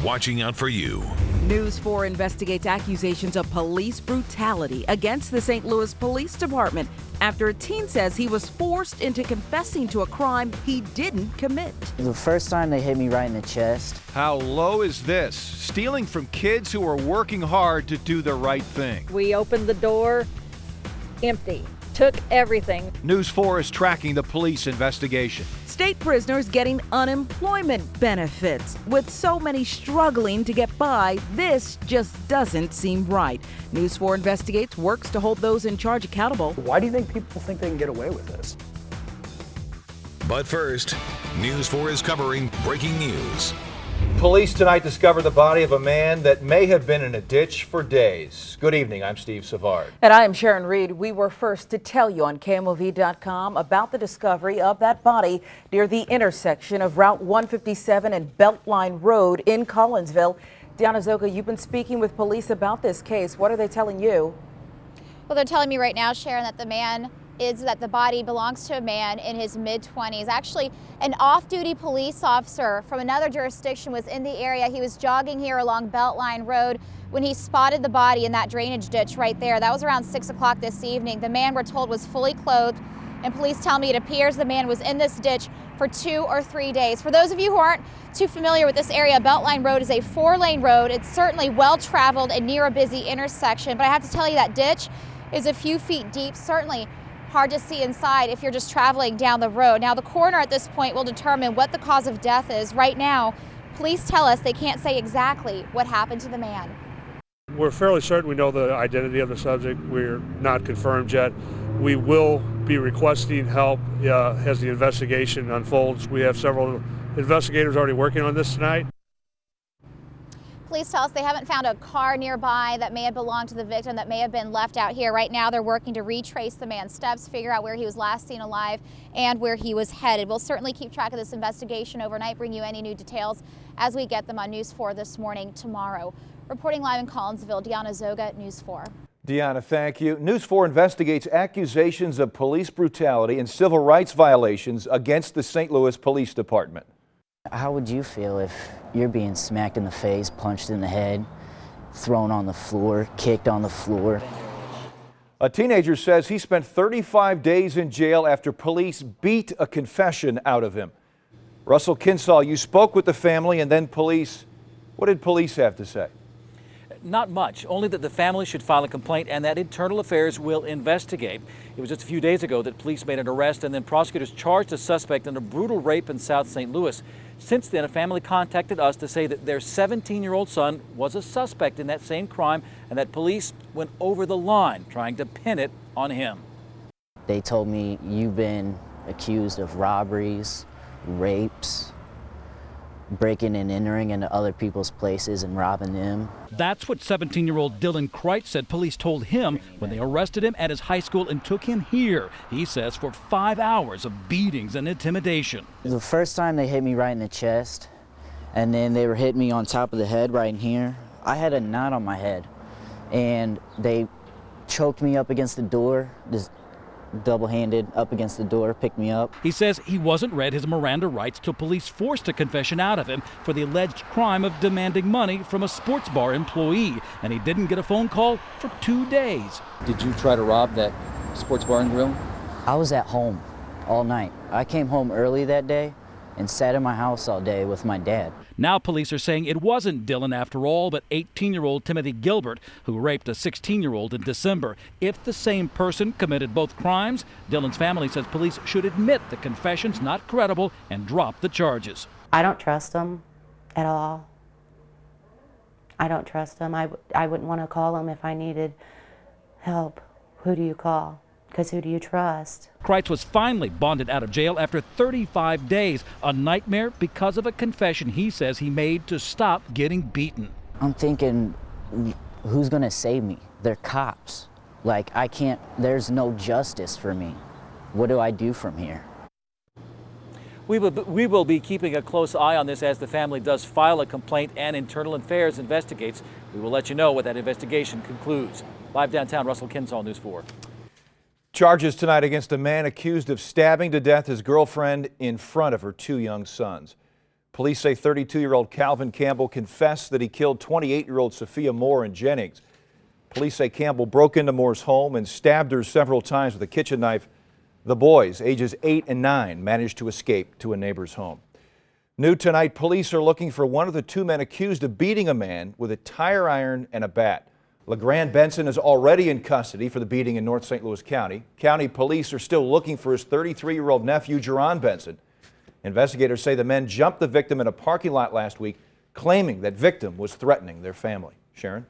watching out for you. News 4 investigates accusations of police brutality against the St. Louis Police Department after a teen says he was forced into confessing to a crime he didn't commit. The first time they hit me right in the chest. How low is this? Stealing from kids who are working hard to do the right thing. We opened the door, empty. Took everything. News 4 is tracking the police investigation. State prisoners getting unemployment benefits. With so many struggling to get by, this just doesn't seem right. News 4 investigates, works to hold those in charge accountable. Why do you think people think they can get away with this? But first, News 4 is covering breaking news. Police tonight discovered the body of a man that may have been in a ditch for days. Good evening, I'm Steve Savard. And I am Sharon Reed. We were first to tell you on KMOV.com about the discovery of that body near the intersection of Route 157 and Beltline Road in Collinsville. Deanna Zoga, you've been speaking with police about this case. What are they telling you? Well, they're telling me right now, Sharon, that the body belongs to a man in his mid-20s. Actually, an off-duty police officer from another jurisdiction was in the area. He was jogging here along Beltline Road when he spotted the body in that drainage ditch right there. That was around 6 o'clock this evening. The man, we're told, was fully clothed, and police tell me it appears the man was in this ditch for 2 or 3 days. For those of you who aren't too familiar with this area, Beltline Road is a 4-lane road. It's certainly well-traveled and near a busy intersection, but I have to tell you that ditch is a few feet deep, certainly hard to see inside if you're just traveling down the road. Now, the coroner at this point will determine what the cause of death is. Right now, police tell us they can't say exactly what happened to the man. We're fairly certain we know the identity of the subject. We're not confirmed yet. We will be requesting help as the investigation unfolds. We have several investigators already working on this tonight. Police tell us they haven't found a car nearby that may have belonged to the victim, that may have been left out here. Right now, they're working to retrace the man's steps, figure out where he was last seen alive and where he was headed. We'll certainly keep track of this investigation overnight, bring you any new details as we get them on News 4 this morning tomorrow. Reporting live in Collinsville, Deanna Zoga, News 4. Deanna, thank you. News 4 investigates accusations of police brutality and civil rights violations against the St. Louis Police Department. How would you feel if you're being smacked in the face, punched in the head, thrown on the floor, kicked on the floor? A teenager says he spent 35 days in jail after police beat a confession out of him. Russell Kinsall, you spoke with the family and then police. What did police have to say? Not much, only that the family should file a complaint and that Internal Affairs will investigate. It was just a few days ago that police made an arrest and then prosecutors charged a suspect in a brutal rape in South St. Louis. Since then, a family contacted us to say that their 17-year-old son was a suspect in that same crime and that police went over the line trying to pin it on him. They told me, you've been accused of robberies, rapes, breaking and entering into other people's places and robbing them. That's what 17-year-old Dylan Kreitz said police told him when they arrested him at his high school and took him here, he says, for 5 hours of beatings and intimidation. The first time they hit me right in the chest, and then they were hitting me on top of the head right in here. I had a knot on my head, and they choked me up against the door, just double-handed up against the door, picked me up. He says he wasn't read his Miranda rights till police forced a confession out of him for the alleged crime of demanding money from a sports bar employee, and he didn't get a phone call for 2 days. Did you try to rob that sports bar and grill? I was at home all night. I came home early that day and sat in my house all day with my dad. Now police are saying it wasn't Dylan after all, but 18-year-old Timothy Gilbert, who raped a 16-year-old in December. If the same person committed both crimes, Dylan's family says police should admit the confession's not credible and drop the charges. I don't trust him at all. I don't trust him. I wouldn't want to call him if I needed help. Who do you call? Because who do you trust? Kreitz was finally bonded out of jail after 35 days, a nightmare because of a confession he says he made to stop getting beaten. I'm thinking, who's gonna save me? They're cops. Like, I can't, there's no justice for me. What do I do from here? We will be keeping a close eye on this as the family does file a complaint and Internal Affairs investigates. We will let you know what that investigation concludes. Live downtown, Russell Kinsall, News 4. Charges tonight against a man accused of stabbing to death his girlfriend in front of her 2 young sons. Police say 32-year-old Calvin Campbell confessed that he killed 28-year-old Sophia Moore in Jennings. Police say Campbell broke into Moore's home and stabbed her several times with a kitchen knife. The boys, ages 8 and 9, managed to escape to a neighbor's home. New tonight, police are looking for one of the two men accused of beating a man with a tire iron and a bat. LeGrand Benson is already in custody for the beating in North St. Louis County. County police are still looking for his 33-year-old nephew, Jerron Benson. Investigators say the men jumped the victim in a parking lot last week, claiming that victim was threatening their family. Sharon?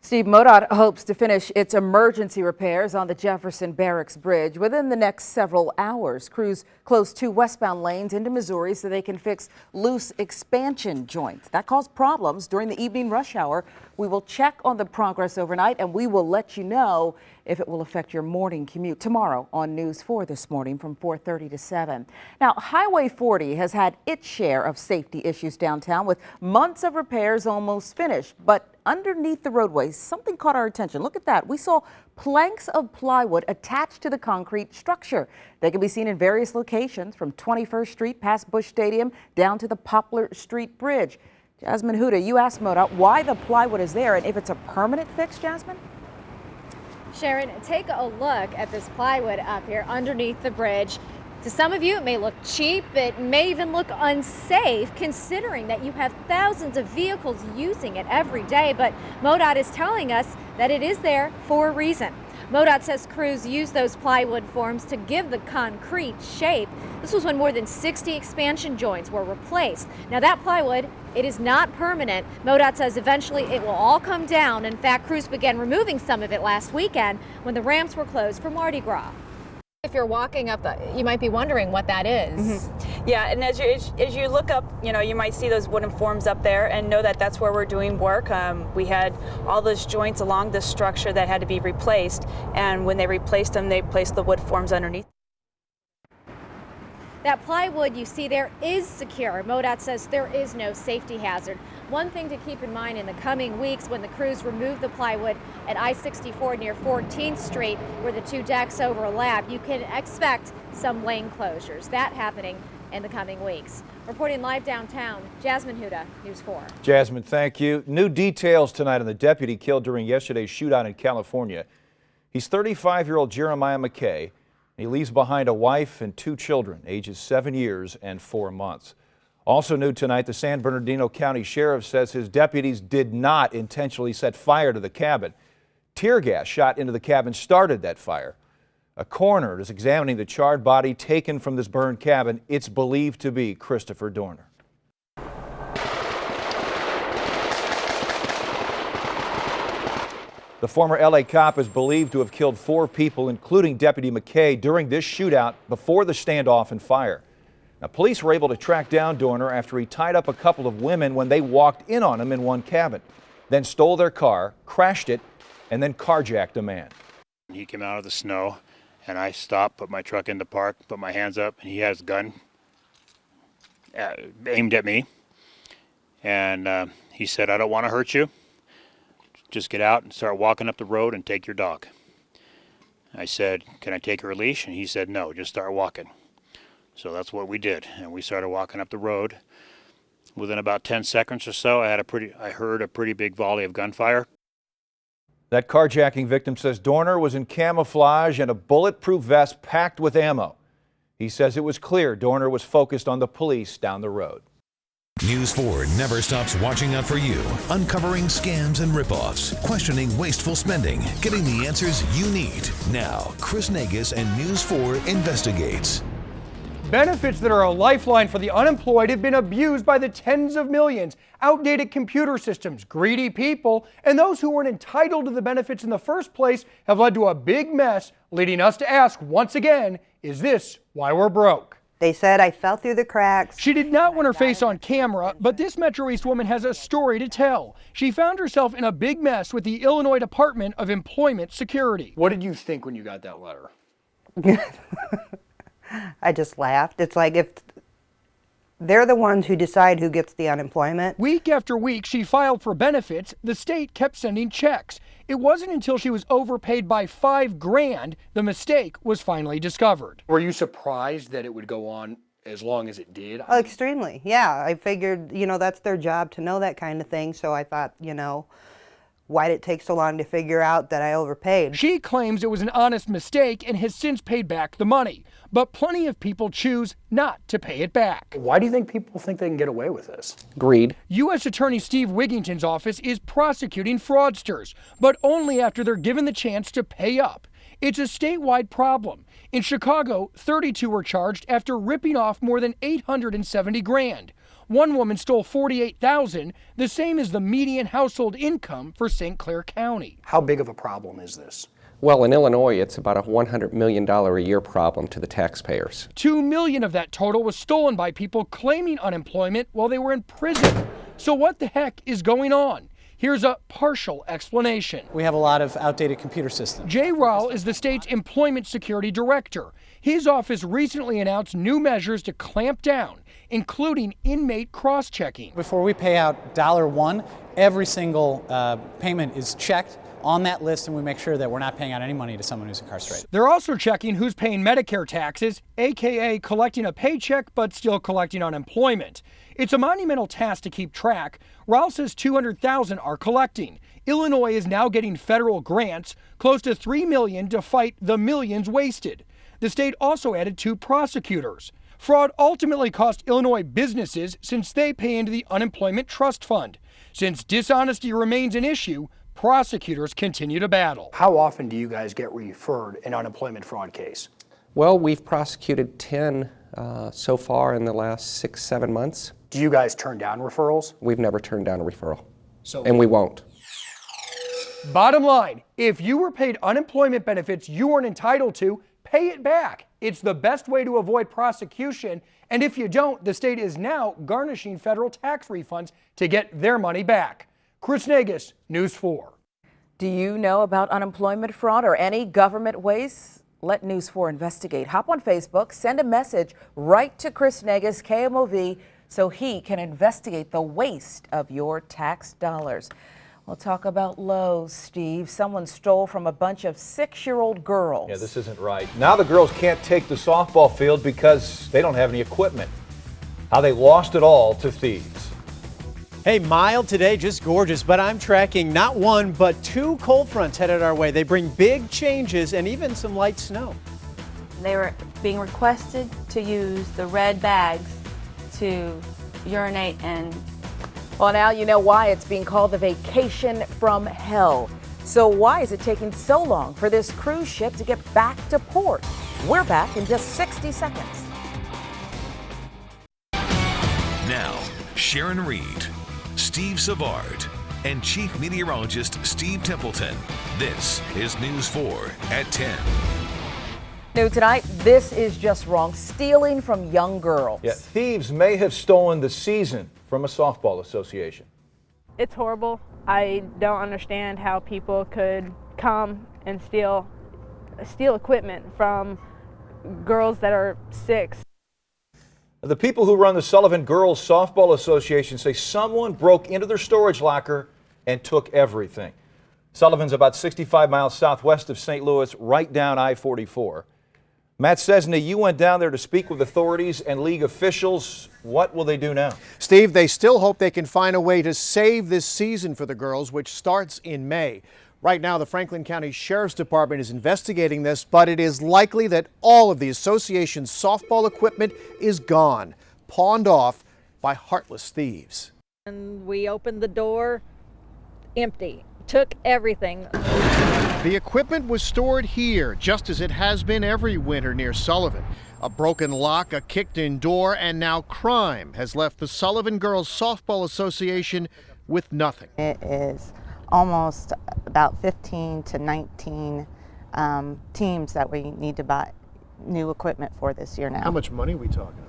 Steve, MoDOT hopes to finish its emergency repairs on the Jefferson Barracks Bridge within the next several hours. Crews close two westbound lanes into Missouri so they can fix loose expansion joints. That caused problems during the evening rush hour. We will check on the progress overnight, and we will let you know if it will affect your morning commute tomorrow on News 4 this morning from 4:30 to 7. Now, Highway 40 has had its share of safety issues downtown with months of repairs almost finished. But underneath the roadways, something caught our attention. Look at that. We saw planks of plywood attached to the concrete structure. They can be seen in various locations from 21st Street past Busch Stadium down to the Poplar Street Bridge. Jasmine Huda, you asked MoDOT why the plywood is there and if it's a permanent fix, Jasmine? Sharon, take a look at this plywood up here underneath the bridge. To some of you, it may look cheap. It may even look unsafe, considering that you have thousands of vehicles using it every day. But MoDOT is telling us that it is there for a reason. MoDOT says crews use those plywood forms to give the concrete shape. This was when more than 60 expansion joints were replaced. Now that plywood, it is not permanent. MoDOT says eventually it will all come down. In fact, crews began removing some of it last weekend when the ramps were closed for Mardi Gras. If you're walking up, you might be wondering what that is. Yeah, and as you look up, you might see those wooden forms up there and know that that's where we're doing work. We had all those joints along this structure that had to be replaced, and when they replaced them, they placed the wood forms underneath. That plywood you see there is secure. MoDOT says there is no safety hazard. One thing to keep in mind in the coming weeks when the crews remove the plywood at I-64 near 14th Street where the two decks overlap, you can expect some lane closures. That happening in the coming weeks. Reporting live downtown, Jasmine Huda, News 4. Jasmine, thank you. New details tonight on the deputy killed during yesterday's shootout in California. He's 35-year-old Jeremiah McKay. He leaves behind a wife and two children, ages 7 years and 4 months. Also new tonight, the San Bernardino County Sheriff says his deputies did not intentionally set fire to the cabin. Tear gas shot into the cabin started that fire. A coroner is examining the charred body taken from this burned cabin. It's believed to be Christopher Dorner. The former LA cop is believed to have killed 4 people, including Deputy McKay, during this shootout before the standoff and fire. Now, police were able to track down Dorner after he tied up a couple of women when they walked in on him in one cabin, then stole their car, crashed it, and then carjacked a man. He came out of the snow, and I stopped, put my truck into park, put my hands up, and he has a gun aimed at me. And he said, "I don't want to hurt you. Just get out and start walking up the road and take your dog." I said, "Can I take her leash?" And he said, "No, just start walking." So that's what we did, and we started walking up the road. Within about 10 seconds or so, I heard a pretty big volley of gunfire. That carjacking victim says Dorner was in camouflage and a bulletproof vest packed with ammo. He says it was clear Dorner was focused on the police down the road. News 4 never stops watching out for you, uncovering scams and ripoffs, questioning wasteful spending, getting the answers you need. Now, Chris Nagus and News 4 investigates. Benefits that are a lifeline for the unemployed have been abused by the tens of millions. Outdated computer systems, greedy people, and those who weren't entitled to the benefits in the first place have led to a big mess, leading us to ask once again, is this why we're broke? They said I fell through the cracks. She did not want her face on camera, but this Metro East woman has a story to tell. She found herself in a big mess with the Illinois Department of Employment Security. What did you think when you got that letter? I just laughed. It's like if they're the ones who decide who gets the unemployment. Week after week, she filed for benefits. The state kept sending checks. It wasn't until she was overpaid by $5 grand the mistake was finally discovered. Were you surprised that it would go on as long as it did? Oh, extremely, yeah. I figured, you know, that's their job to know that kind of thing, so I thought, you know, why did it take so long to figure out that I overpaid? She claims it was an honest mistake and has since paid back the money, but plenty of people choose not to pay it back. Why do you think people think they can get away with this? Greed. U.S. Attorney Steve Wigington's office is prosecuting fraudsters, but only after they're given the chance to pay up. It's a statewide problem. In Chicago, 32 were charged after ripping off more than $870,000. One woman stole $48,000, the same as the median household income for St. Clair County. How big of a problem is this? Well, in Illinois, it's about a $100 million a year problem to the taxpayers. $2 million of that total was stolen by people claiming unemployment while they were in prison. So what the heck is going on? Here's a partial explanation. We have a lot of outdated computer systems. Jay Rowell is the state's employment security director. His office recently announced new measures to clamp down, including inmate cross-checking. Before we pay out $1, every single payment is checked on that list, and we make sure that we're not paying out any money to someone who's incarcerated. They're also checking who's paying Medicare taxes, aka collecting a paycheck but still collecting unemployment. It's a monumental task to keep track. Rowell says 200,000 are collecting. Illinois is now getting federal grants, close to $3 million to fight the millions wasted. The state also added 2 prosecutors. Fraud ultimately cost Illinois businesses since they pay into the unemployment trust fund. Since dishonesty remains an issue, prosecutors continue to battle. How often do you guys get referred an unemployment fraud case? Well, we've prosecuted 10 so far in the last 6-7 months. Do you guys turn down referrals? We've never turned down a referral, and we won't. Bottom line, if you were paid unemployment benefits you weren't entitled to, pay it back. It's the best way to avoid prosecution, and if you don't, the state is now garnishing federal tax refunds to get their money back. Chris Nagus, News 4. Do you know about unemployment fraud or any government waste? Let News 4 investigate. Hop on Facebook, send a message right to Chris Nagus, KMOV, so he can investigate the waste of your tax dollars. We'll talk about Lowe's, Steve. Someone stole from a bunch of 6-year-old girls. Yeah, this isn't right. Now the girls can't take the softball field because they don't have any equipment. How they lost it all to thieves. Hey, mild today, just gorgeous, but I'm tracking not 1, but 2 cold fronts headed our way. They bring big changes and even some light snow. They were being requested to use the red bags to urinate in. Well, now you know why it's being called the vacation from hell. So why is it taking so long for this cruise ship to get back to port? We're back in just 60 seconds. Now, Sharon Reed, Steve Savard, and Chief Meteorologist Steve Templeton. This is News 4 at 10. New tonight, this is just wrong. Stealing from young girls. Yeah, thieves may have stolen the season from a softball association. It's horrible. I don't understand how people could come and steal equipment from girls that are 6. The people who run the Sullivan Girls Softball Association say someone broke into their storage locker and took everything. Sullivan's about 65 miles southwest of St. Louis, right down I-44. Matt Cesny, you went down there to speak with authorities and league officials. What will they do now? Steve, they still hope they can find a way to save this season for the girls, which starts in May. Right now, the Franklin County Sheriff's Department is investigating this, but it is likely that all of the association's softball equipment is gone, pawned off by heartless thieves. And we opened the door, empty, took everything. The equipment was stored here, just as it has been every winter near Sullivan. A broken lock, a kicked-in door, and now crime has left the Sullivan Girls Softball Association with nothing. It is almost about 15 to 19 teams that we need to buy new equipment for this year now. How much money are we talking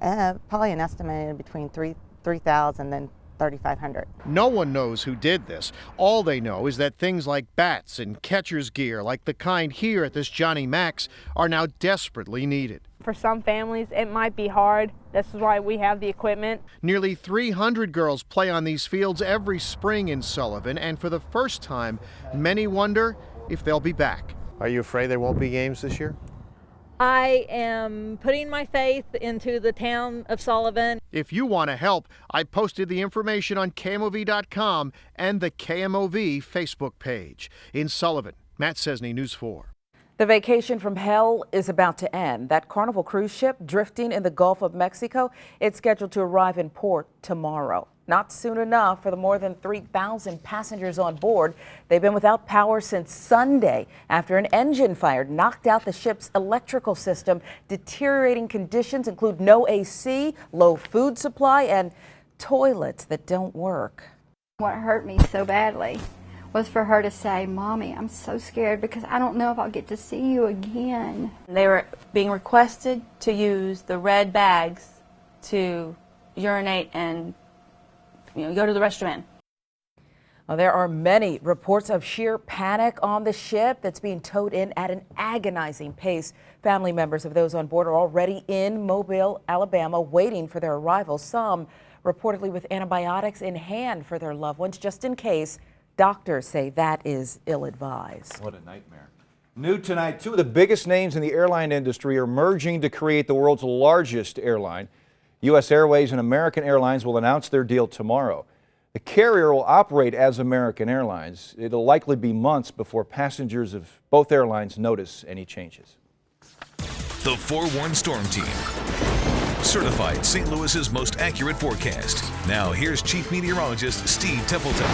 about? Probably an estimated between $3,000 and $3,500. No one knows who did this. All they know is that things like bats and catcher's gear, like the kind here at this Johnny Mac's, are now desperately needed. For some families, it might be hard. This is why we have the equipment. Nearly 300 girls play on these fields every spring in Sullivan, and for the first time, many wonder if they'll be back. Are you afraid there won't be games this year? I am putting my faith into the town of Sullivan. If you want to help, I posted the information on KMOV.com and the KMOV Facebook page. In Sullivan, Matt Cesney, News 4. The vacation from hell is about to end. That Carnival cruise ship drifting in the Gulf of Mexico, it's scheduled to arrive in port tomorrow. Not soon enough for the more than 3,000 passengers on board. They've been without power since Sunday after an engine fire knocked out the ship's electrical system. Deteriorating conditions include no AC, low food supply, and toilets that don't work. What hurt me so badly was for her to say, "Mommy, I'm so scared because I don't know if I'll get to see you again." They were being requested to use the red bags to urinate and go to the restroom in. Well, there are many reports of sheer panic on the ship that's being towed in at an agonizing pace. Family members of those on board are already in Mobile, Alabama, waiting for their arrival. Some reportedly with antibiotics in hand for their loved ones, just in case. Doctors say that is ill-advised. What a nightmare. New tonight, two of the biggest names in the airline industry are merging to create the world's largest airline. U.S. Airways and American Airlines will announce their deal tomorrow. The carrier will operate as American Airlines. It'll likely be months before passengers of both airlines notice any changes. The Forewarned Storm Team. Certified St. Louis's most accurate forecast. Now here's Chief Meteorologist Steve Templeton.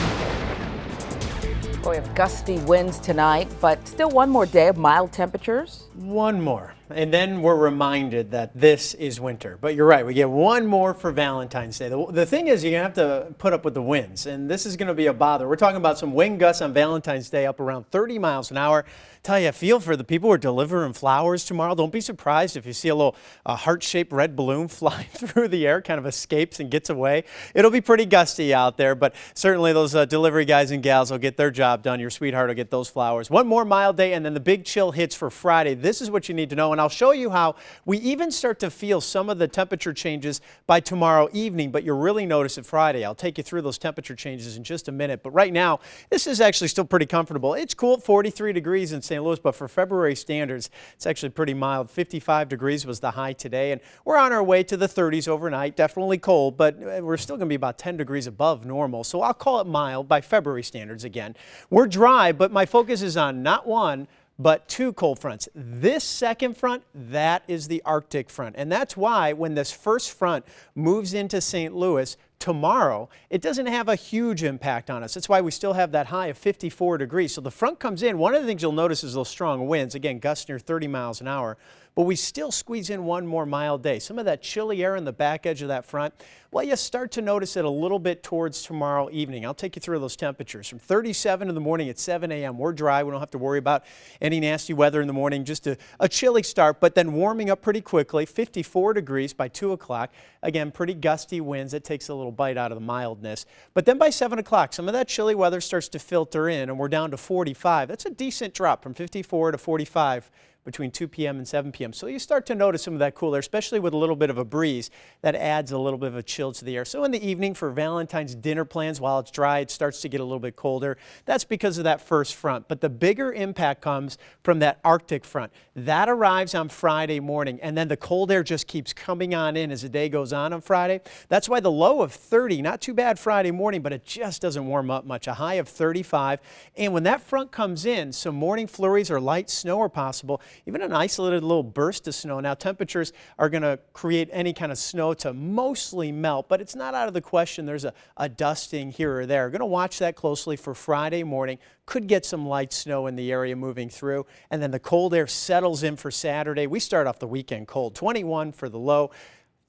We have gusty winds tonight, but still one more day of mild temperatures. One more. And then we're reminded that this is winter. But you're right, we get one more for Valentine's Day. The thing is, you're going to have to put up with the winds, and this is going to be a bother. We're talking about some wind gusts on Valentine's Day up around 30 miles an hour. Tell you, I feel for the people who are delivering flowers tomorrow. Don't be surprised if you see a little heart-shaped red balloon flying through the air, kind of escapes and gets away. It'll be pretty gusty out there, but certainly those delivery guys and gals will get their job done. Your sweetheart will get those flowers. One more mild day, and then the big chill hits for Friday. This is what you need to know, and I'll show you how we even start to feel some of the temperature changes by tomorrow evening, but you'll really notice it Friday. I'll take you through those temperature changes in just a minute, but right now, this is actually still pretty comfortable. It's cool at 43 degrees in St. Louis, but for February standards, it's actually pretty mild. 55 degrees was the high today, and we're on our way to the 30s overnight. Definitely cold, but we're still going to be about 10 degrees above normal, so I'll call it mild by February standards again. We're dry, but my focus is on not one, but two cold fronts. This second front, that is the Arctic front. And that's why when this first front moves into St. Louis tomorrow, it doesn't have a huge impact on us. That's why we still have that high of 54 degrees. So the front comes in. One of the things you'll notice is those strong winds. Again, gusts near 30 miles an hour. But we still squeeze in one more mild day. Some of that chilly air in the back edge of that front, well, you start to notice it a little bit towards tomorrow evening. I'll take you through those temperatures. From 37 in the morning at 7 a.m., we're dry. We don't have to worry about any nasty weather in the morning, just a chilly start, but then warming up pretty quickly, 54 degrees by 2 o'clock. Again, pretty gusty winds. It takes a little bite out of the mildness. But then by 7 o'clock, some of that chilly weather starts to filter in, and we're down to 45. That's a decent drop from 54 to 45. Between 2 p.m. and 7 p.m. So you start to notice some of that cool air, especially with a little bit of a breeze that adds a little bit of a chill to the air. So in the evening for Valentine's dinner plans, while it's dry, it starts to get a little bit colder. That's because of that first front. But the bigger impact comes from that Arctic front. That arrives on Friday morning, and then the cold air just keeps coming on in as the day goes on Friday. That's why the low of 30, not too bad Friday morning, but it just doesn't warm up much. A high of 35. And when that front comes in, some morning flurries or light snow are possible. Even an isolated little burst of snow. Now, temperatures are going to create any kind of snow to mostly melt, but it's not out of the question there's a dusting here or there. We're going to watch that closely for Friday morning. Could get some light snow in the area moving through, and then the cold air settles in for Saturday. We start off the weekend cold. 21 for the low,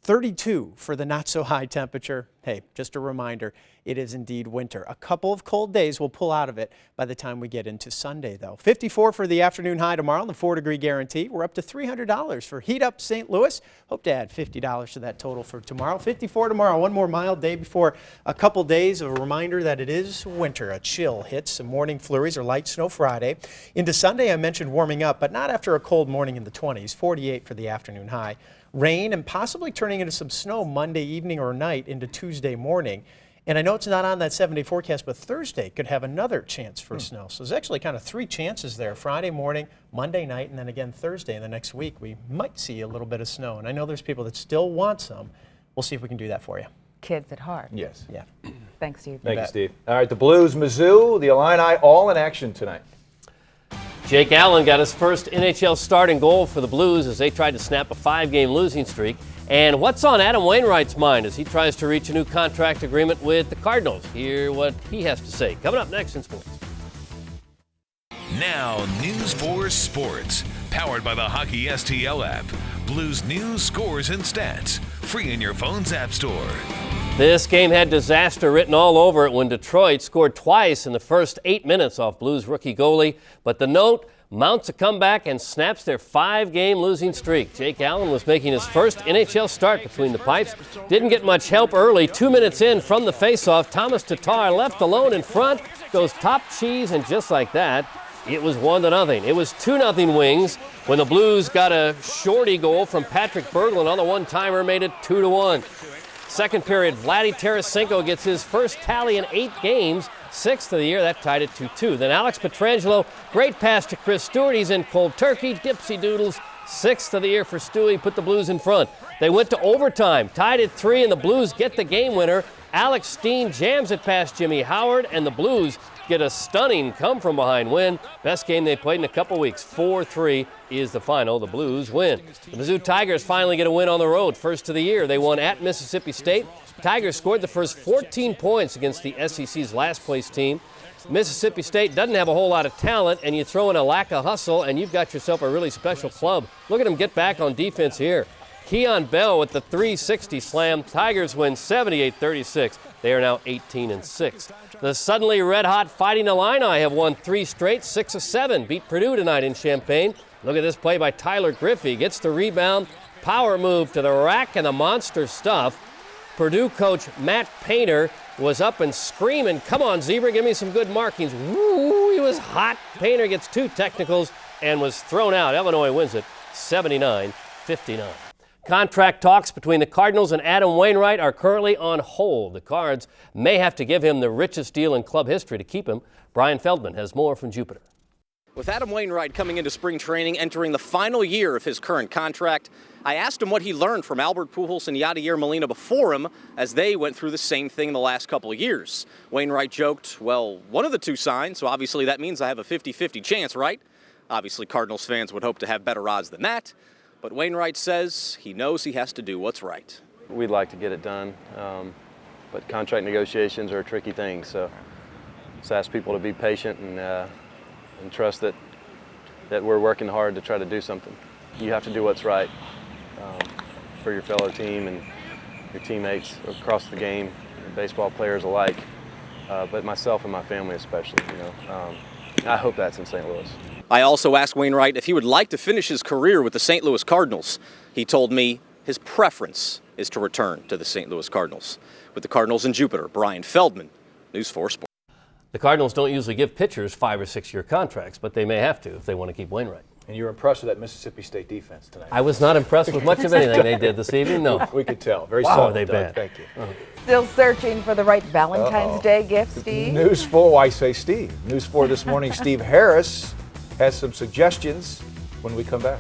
32 for the not so high temperature. Hey, just a reminder, it is indeed winter. A couple of cold days will pull out of it by the time we get into Sunday, though. 54 for the afternoon high tomorrow, the 4-degree guarantee. We're up to $300 for Heat Up St. Louis. Hope to add $50 to that total for tomorrow. 54 tomorrow, one more mild day before a couple days. A reminder that it is winter. A chill hits, some morning flurries or light snow Friday. Into Sunday, I mentioned warming up, but not after a cold morning in the 20s. 48 for the afternoon high. Rain and possibly turning into some snow Monday evening or night into Tuesday morning. And I know it's not on that 7-day forecast, but Thursday could have another chance for snow. So there's actually kind of 3 chances there. Friday morning, Monday night, and then again Thursday in the next week. We might see a little bit of snow. And I know there's people that still want some. We'll see if we can do that for you. Kids at heart. Yes. Yeah. Thanks, Steve. Thank you, Steve. All right, the Blues, Mizzou, the Illini, all in action tonight. Jake Allen got his first NHL starting goal for the Blues as they tried to snap a 5-game losing streak. And what's on Adam Wainwright's mind as he tries to reach a new contract agreement with the Cardinals? Hear what he has to say. Coming up next in sports. Now, News 4 Sports, powered by the Hockey STL app. Blues news, scores, and stats. Free in your phone's app store. This game had disaster written all over it when Detroit scored twice in the first 8 minutes off Blues rookie goalie. But the note mounts a comeback and snaps their 5-game losing streak. Jake Allen was making his first NHL start between the pipes. Didn't get much help early. 2 minutes in from the faceoff, Thomas Tatar left alone in front, goes top cheese, and just like that, it was 1-0. It was 2-0 Wings when the Blues got a shorty goal from Patrick Berglund on the one-timer, made it 2-1. Second period, Vladdy Tarasenko gets his first tally in 8 games, 6th of the year. That tied it 2-2. Then Alex Pietrangelo, great pass to Chris Stewart. He's in cold turkey, dipsy doodles. 6th of the year for Stewie, put the Blues in front. They went to overtime, tied at 3, and the Blues get the game winner. Alex Steen jams it past Jimmy Howard, and the Blues get a stunning come-from-behind win. Best game they played in a couple weeks. 4-3 is the final. The Blues win. The Mizzou Tigers finally get a win on the road. First of the year. They won at Mississippi State. Tigers scored the first 14 points against the SEC's last-place team. Mississippi State doesn't have a whole lot of talent, and you throw in a lack of hustle, and you've got yourself a really special club. Look at them get back on defense here. Keon Bell with the 360 slam. Tigers win 78-36. They are now 18-6. The suddenly red-hot Fighting Illini have won 3 straight, 6 of 7. Beat Purdue tonight in Champaign. Look at this play by Tyler Griffey. Gets the rebound, power move to the rack, and the monster stuff. Purdue coach Matt Painter was up and screaming, "Come on, Zebra, give me some good markings." Woo, he was hot. Painter gets 2 technicals and was thrown out. Illinois wins it 79-59. Contract talks between the Cardinals and Adam Wainwright are currently on hold. The Cards may have to give him the richest deal in club history to keep him. Brian Feldman has more from Jupiter. With Adam Wainwright coming into spring training, entering the final year of his current contract, I asked him what he learned from Albert Pujols and Yadier Molina before him as they went through the same thing in the last couple of years. Wainwright joked, "Well, one of the 2 signed, so obviously that means I have a 50-50 chance, right?" Obviously, Cardinals fans would hope to have better odds than that. But Wainwright says he knows he has to do what's right. We'd like to get it done, but contract negotiations are a tricky thing, so just ask people to be patient and trust that we're working hard to try to do something. You have to do what's right for your fellow team and your teammates across the game, baseball players alike, but myself and my family especially. I hope that's in St. Louis. I also asked Wainwright if he would like to finish his career with the St. Louis Cardinals. He told me his preference is to return to the St. Louis Cardinals. With the Cardinals in Jupiter, Brian Feldman, News 4 Sports. The Cardinals don't usually give pitchers 5- or 6-year contracts, but they may have to if they want to keep Wainwright. And you're impressed with that Mississippi State defense tonight? I was not impressed with much of anything they did this evening, no. We could tell. Very wow, solid, they Doug. bad. Thank you. Still searching for the right Valentine's Day gift, Steve? News 4, why say Steve? News 4 this morning, Steve Harris has some suggestions when we come back.